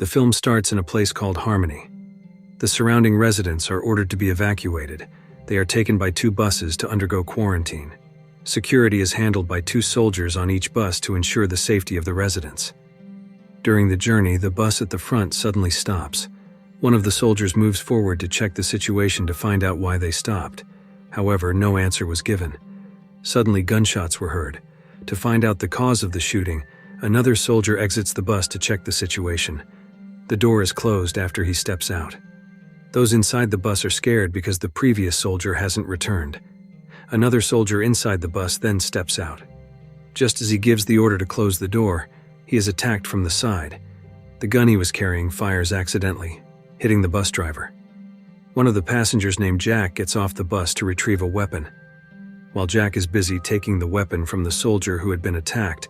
The film starts in a place called Harmony. The surrounding residents are ordered to be evacuated. They are taken by 2 buses to undergo quarantine. Security is handled by 2 soldiers on each bus to ensure the safety of the residents. During the journey, the bus at the front suddenly stops. One of the soldiers moves forward to check the situation to find out why they stopped. However, no answer was given. Suddenly, gunshots were heard. To find out the cause of the shooting, another soldier exits the bus to check the situation. The door is closed after he steps out. Those inside the bus are scared because the previous soldier hasn't returned. Another soldier inside the bus then steps out. Just as he gives the order to close the door, he is attacked from the side. The gun he was carrying fires accidentally, hitting the bus driver. One of the passengers named Jack gets off the bus to retrieve a weapon. While Jack is busy taking the weapon from the soldier who had been attacked,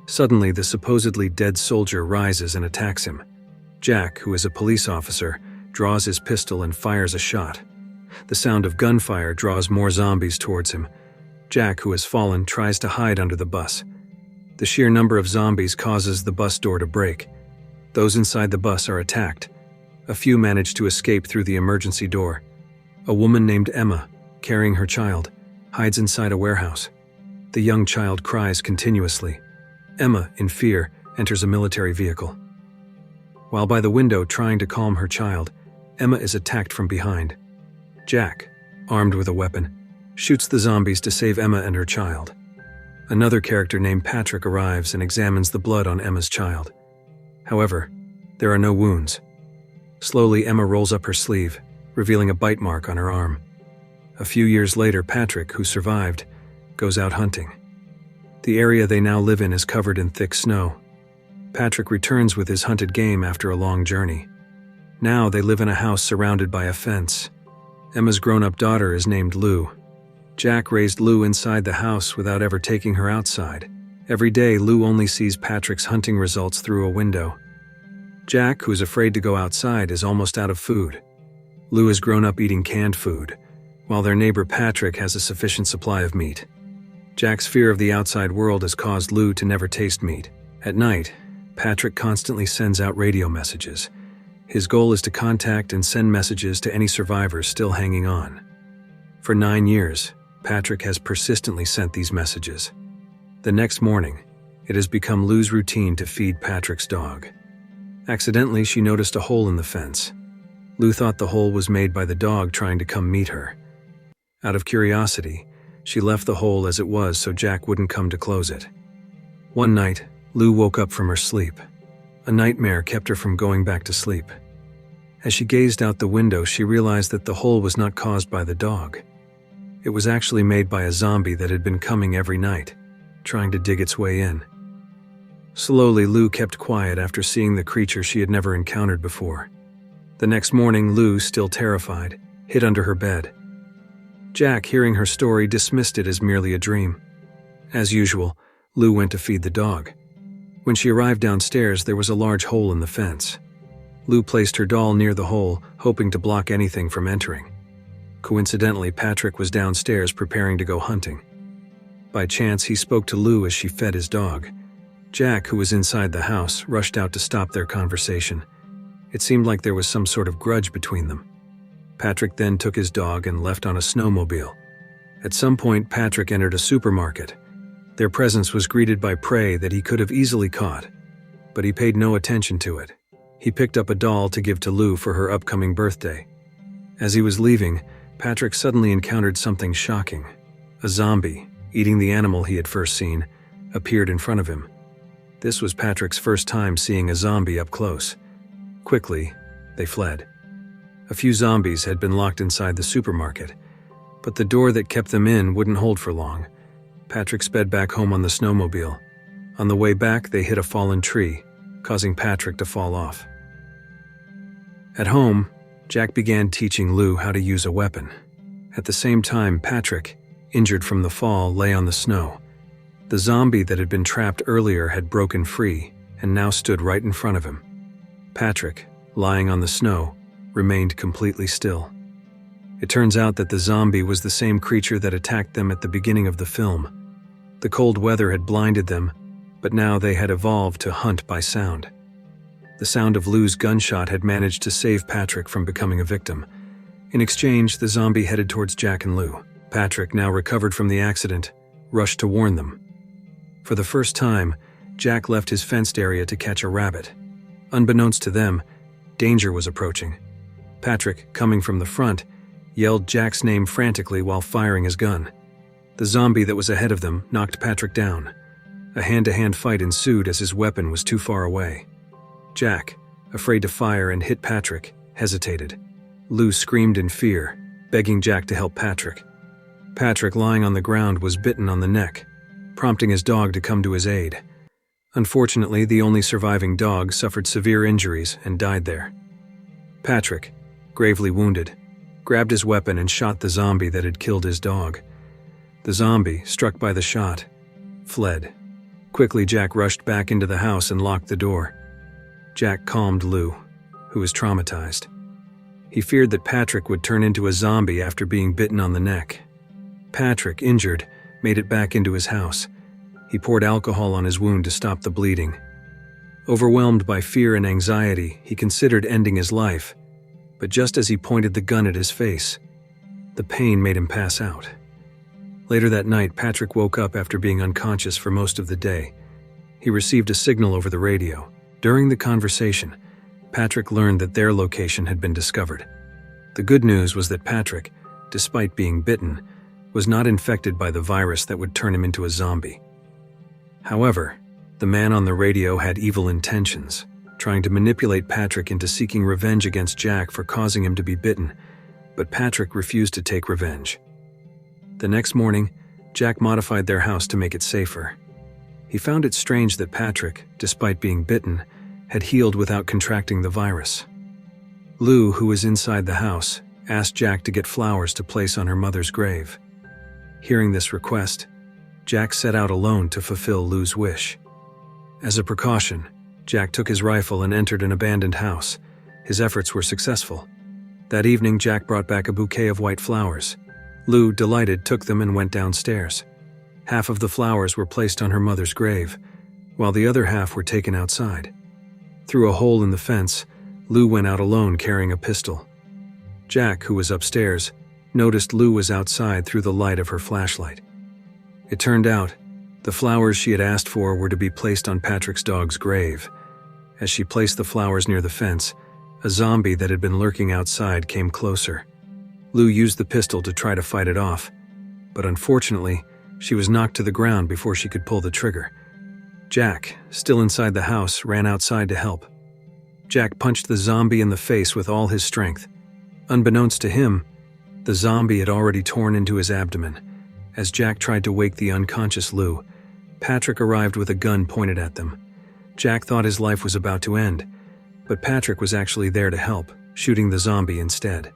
suddenly the supposedly dead soldier rises and attacks him. Jack, who is a police officer, draws his pistol and fires a shot. The sound of gunfire draws more zombies towards him. Jack, who has fallen, tries to hide under the bus. The sheer number of zombies causes the bus door to break. Those inside the bus are attacked. A few manage to escape through the emergency door. A woman named Emma, carrying her child, hides inside a warehouse. The young child cries continuously. Emma, in fear, enters a military vehicle. While by the window trying to calm her child, Emma is attacked from behind. Jack, armed with a weapon, shoots the zombies to save Emma and her child. Another character named Patrick arrives and examines the blood on Emma's child. However, there are no wounds. Slowly, Emma rolls up her sleeve, revealing a bite mark on her arm. A few years later, Patrick, who survived, goes out hunting. The area they now live in is covered in thick snow. Patrick returns with his hunted game after a long journey. Now they live in a house surrounded by a fence. Emma's grown-up daughter is named Lou. Jack raised Lou inside the house without ever taking her outside. Every day, Lou only sees Patrick's hunting results through a window. Jack, who is afraid to go outside, is almost out of food. Lou has grown up eating canned food, while their neighbor Patrick has a sufficient supply of meat. Jack's fear of the outside world has caused Lou to never taste meat. At night, Patrick constantly sends out radio messages. His goal is to contact and send messages to any survivors still hanging on. For 9 years, Patrick has persistently sent these messages. The next morning, it has become Lou's routine to feed Patrick's dog. Accidentally, she noticed a hole in the fence. Lou thought the hole was made by the dog trying to come meet her. Out of curiosity, she left the hole as it was so Jack wouldn't come to close it. One night, Lou woke up from her sleep. A nightmare kept her from going back to sleep. As she gazed out the window, she realized that the hole was not caused by the dog. It was actually made by a zombie that had been coming every night, trying to dig its way in. Slowly, Lou kept quiet after seeing the creature she had never encountered before. The next morning, Lou, still terrified, hid under her bed. Jack, hearing her story, dismissed it as merely a dream. As usual, Lou went to feed the dog. When she arrived downstairs, there was a large hole in the fence. Lou placed her doll near the hole, hoping to block anything from entering. Coincidentally, Patrick was downstairs preparing to go hunting. By chance, he spoke to Lou as she fed his dog. Jack, who was inside the house, rushed out to stop their conversation. It seemed like there was some sort of grudge between them. Patrick then took his dog and left on a snowmobile. At some point, Patrick entered a supermarket. Their presence was greeted by prey that he could have easily caught, but he paid no attention to it. He picked up a doll to give to Lou for her upcoming birthday. As he was leaving, Patrick suddenly encountered something shocking. A zombie, eating the animal he had first seen, appeared in front of him. This was Patrick's first time seeing a zombie up close. Quickly, they fled. A few zombies had been locked inside the supermarket, but the door that kept them in wouldn't hold for long. Patrick sped back home on the snowmobile. On the way back, they hit a fallen tree, causing Patrick to fall off. At home, Jack began teaching Lou how to use a weapon. At the same time, Patrick, injured from the fall, lay on the snow. The zombie that had been trapped earlier had broken free and now stood right in front of him. Patrick, lying on the snow, remained completely still. It turns out that the zombie was the same creature that attacked them at the beginning of the film. The cold weather had blinded them, but now they had evolved to hunt by sound. The sound of Lou's gunshot had managed to save Patrick from becoming a victim. In exchange, the zombie headed towards Jack and Lou. Patrick, now recovered from the accident, rushed to warn them. For the first time, Jack left his fenced area to catch a rabbit. Unbeknownst to them, danger was approaching. Patrick, coming from the front, yelled Jack's name frantically while firing his gun. The zombie that was ahead of them knocked Patrick down. A hand-to-hand fight ensued as his weapon was too far away. Jack, afraid to fire and hit Patrick, hesitated. Lou screamed in fear, begging Jack to help Patrick. Patrick, lying on the ground, was bitten on the neck, prompting his dog to come to his aid. Unfortunately, the only surviving dog suffered severe injuries and died there. Patrick, gravely wounded, grabbed his weapon and shot the zombie that had killed his dog. The zombie, struck by the shot, fled. Quickly, Jack rushed back into the house and locked the door. Jack calmed Lou, who was traumatized. He feared that Patrick would turn into a zombie after being bitten on the neck. Patrick, injured, made it back into his house. He poured alcohol on his wound to stop the bleeding. Overwhelmed by fear and anxiety, he considered ending his life, but just as he pointed the gun at his face, the pain made him pass out. Later that night, Patrick woke up after being unconscious for most of the day. He received a signal over the radio. During the conversation, Patrick learned that their location had been discovered. The good news was that Patrick, despite being bitten, was not infected by the virus that would turn him into a zombie. However, the man on the radio had evil intentions, trying to manipulate Patrick into seeking revenge against Jack for causing him to be bitten, but Patrick refused to take revenge. The next morning, Jack modified their house to make it safer. He found it strange that Patrick, despite being bitten, had healed without contracting the virus. Lou, who was inside the house, asked Jack to get flowers to place on her mother's grave. Hearing this request, Jack set out alone to fulfill Lou's wish. As a precaution, Jack took his rifle and entered an abandoned house. His efforts were successful. That evening, Jack brought back a bouquet of white flowers. Lou, delighted, took them and went downstairs. Half of the flowers were placed on her mother's grave, while the other half were taken outside. Through a hole in the fence, Lou went out alone carrying a pistol. Jack, who was upstairs, noticed Lou was outside through the light of her flashlight. It turned out, the flowers she had asked for were to be placed on Patrick's dog's grave. As she placed the flowers near the fence, a zombie that had been lurking outside came closer. Lou used the pistol to try to fight it off, but unfortunately, she was knocked to the ground before she could pull the trigger. Jack, still inside the house, ran outside to help. Jack punched the zombie in the face with all his strength. Unbeknownst to him, the zombie had already torn into his abdomen. As Jack tried to wake the unconscious Lou, Patrick arrived with a gun pointed at them. Jack thought his life was about to end, but Patrick was actually there to help, shooting the zombie instead.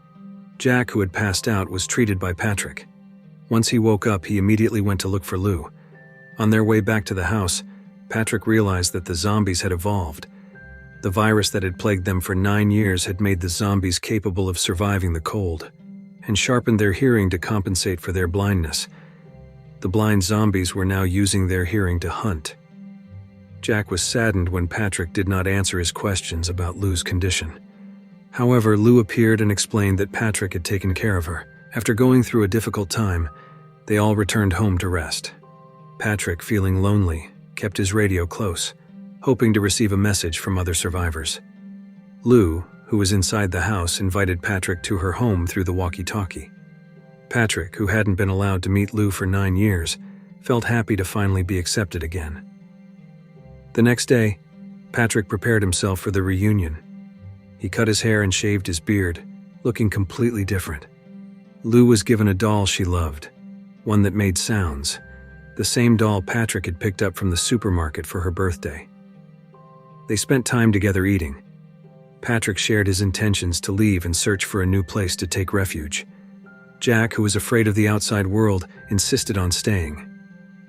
Jack, who had passed out, was treated by Patrick. Once he woke up, he immediately went to look for Lou. On their way back to the house, Patrick realized that the zombies had evolved. The virus that had plagued them for 9 years had made the zombies capable of surviving the cold, and sharpened their hearing to compensate for their blindness. The blind zombies were now using their hearing to hunt. Jack was saddened when Patrick did not answer his questions about Lou's condition. However, Lou appeared and explained that Patrick had taken care of her. After going through a difficult time, they all returned home to rest. Patrick, feeling lonely, kept his radio close, hoping to receive a message from other survivors. Lou, who was inside the house, invited Patrick to her home through the walkie-talkie. Patrick, who hadn't been allowed to meet Lou for 9 years, felt happy to finally be accepted again. The next day, Patrick prepared himself for the reunion. He cut his hair and shaved his beard, looking completely different. Lou was given a doll she loved, one that made sounds, the same doll Patrick had picked up from the supermarket for her birthday. They spent time together eating. Patrick shared his intentions to leave and search for a new place to take refuge. Jack, who was afraid of the outside world, insisted on staying.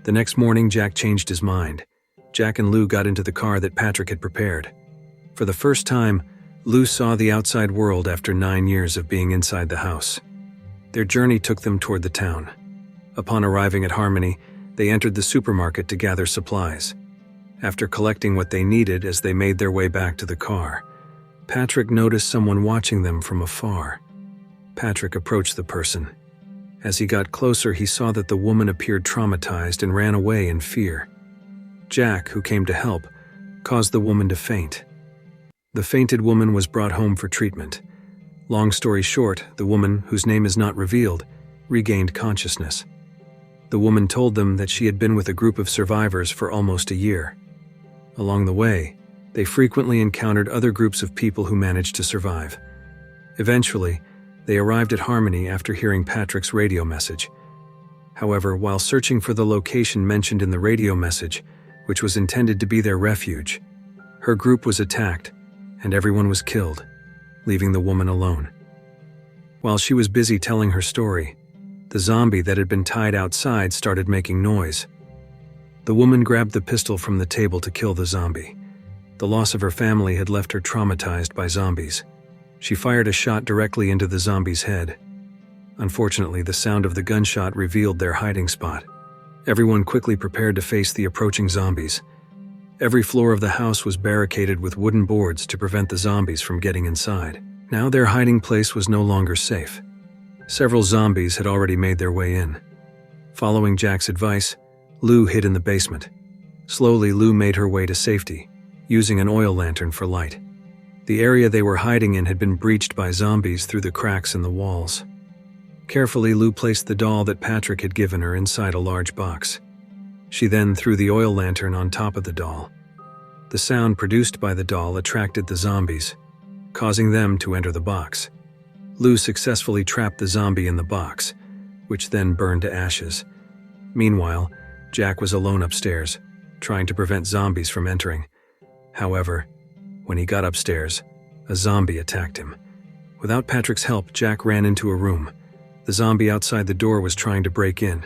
The next morning, Jack changed his mind. Jack and Lou got into the car that Patrick had prepared. For the first time, Lou saw the outside world after 9 years of being inside the house. Their journey took them toward the town. Upon arriving at Harmony, they entered the supermarket to gather supplies. After collecting what they needed as they made their way back to the car, Patrick noticed someone watching them from afar. Patrick approached the person. As he got closer, he saw that the woman appeared traumatized and ran away in fear. Jack, who came to help, caused the woman to faint. The fainted woman was brought home for treatment. Long story short, the woman, whose name is not revealed, regained consciousness. The woman told them that she had been with a group of survivors for almost a year. Along the way, they frequently encountered other groups of people who managed to survive. Eventually, they arrived at Harmony after hearing Patrick's radio message. However, while searching for the location mentioned in the radio message, which was intended to be their refuge, her group was attacked, and everyone was killed, leaving the woman alone. While she was busy telling her story, the zombie that had been tied outside started making noise. The woman grabbed the pistol from the table to kill the zombie. The loss of her family had left her traumatized by zombies. She fired a shot directly into the zombie's head. Unfortunately, the sound of the gunshot revealed their hiding spot. Everyone quickly prepared to face the approaching zombies. Every floor of the house was barricaded with wooden boards to prevent the zombies from getting inside. Now their hiding place was no longer safe. Several zombies had already made their way in. Following Jack's advice, Lou hid in the basement. Slowly, Lou made her way to safety, using an oil lantern for light. The area they were hiding in had been breached by zombies through the cracks in the walls. Carefully, Lou placed the doll that Patrick had given her inside a large box. She then threw the oil lantern on top of the doll. The sound produced by the doll attracted the zombies, causing them to enter the box. Lou successfully trapped the zombie in the box, which then burned to ashes. Meanwhile, Jack was alone upstairs, trying to prevent zombies from entering. However, when he got upstairs, a zombie attacked him. Without Patrick's help, Jack ran into a room. The zombie outside the door was trying to break in.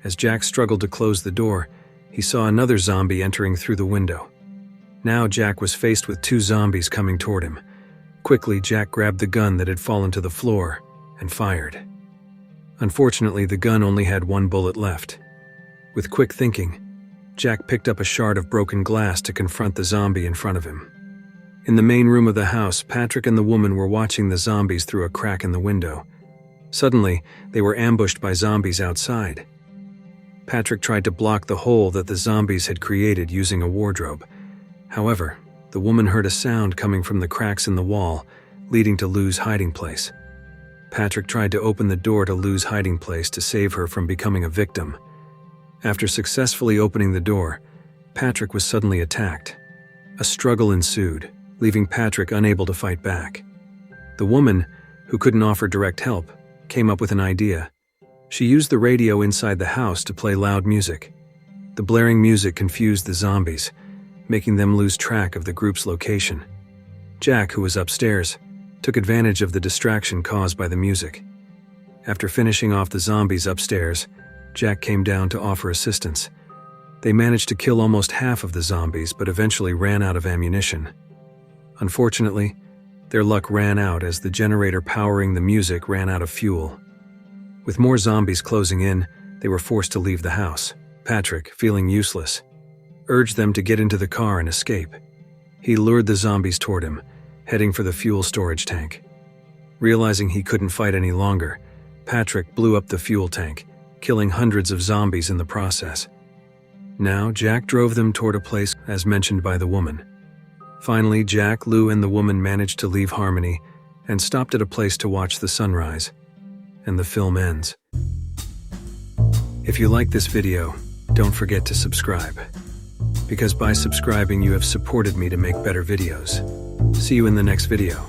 As Jack struggled to close the door, he saw another zombie entering through the window. Now Jack was faced with two zombies coming toward him. Quickly, Jack grabbed the gun that had fallen to the floor and fired. Unfortunately, the gun only had one bullet left. With quick thinking, Jack picked up a shard of broken glass to confront the zombie in front of him. In the main room of the house, Patrick and the woman were watching the zombies through a crack in the window. Suddenly, they were ambushed by zombies outside. Patrick tried to block the hole that the zombies had created using a wardrobe. However, the woman heard a sound coming from the cracks in the wall, leading to Lou's hiding place. Patrick tried to open the door to Lou's hiding place to save her from becoming a victim. After successfully opening the door, Patrick was suddenly attacked. A struggle ensued, leaving Patrick unable to fight back. The woman, who couldn't offer direct help, came up with an idea. She used the radio inside the house to play loud music. The blaring music confused the zombies, making them lose track of the group's location. Jack, who was upstairs, took advantage of the distraction caused by the music. After finishing off the zombies upstairs, Jack came down to offer assistance. They managed to kill almost half of the zombies, but eventually ran out of ammunition. Unfortunately, their luck ran out as the generator powering the music ran out of fuel. With more zombies closing in, they were forced to leave the house. Patrick, feeling useless, urged them to get into the car and escape. He lured the zombies toward him, heading for the fuel storage tank. Realizing he couldn't fight any longer, Patrick blew up the fuel tank, killing hundreds of zombies in the process. Now, Jack drove them toward a place as mentioned by the woman. Finally, Jack, Lou, and the woman managed to leave Harmony and stopped at a place to watch the sunrise. And the film ends. If you like this video, don't forget to subscribe. Because by subscribing, you have supported me to make better videos. See you in the next video.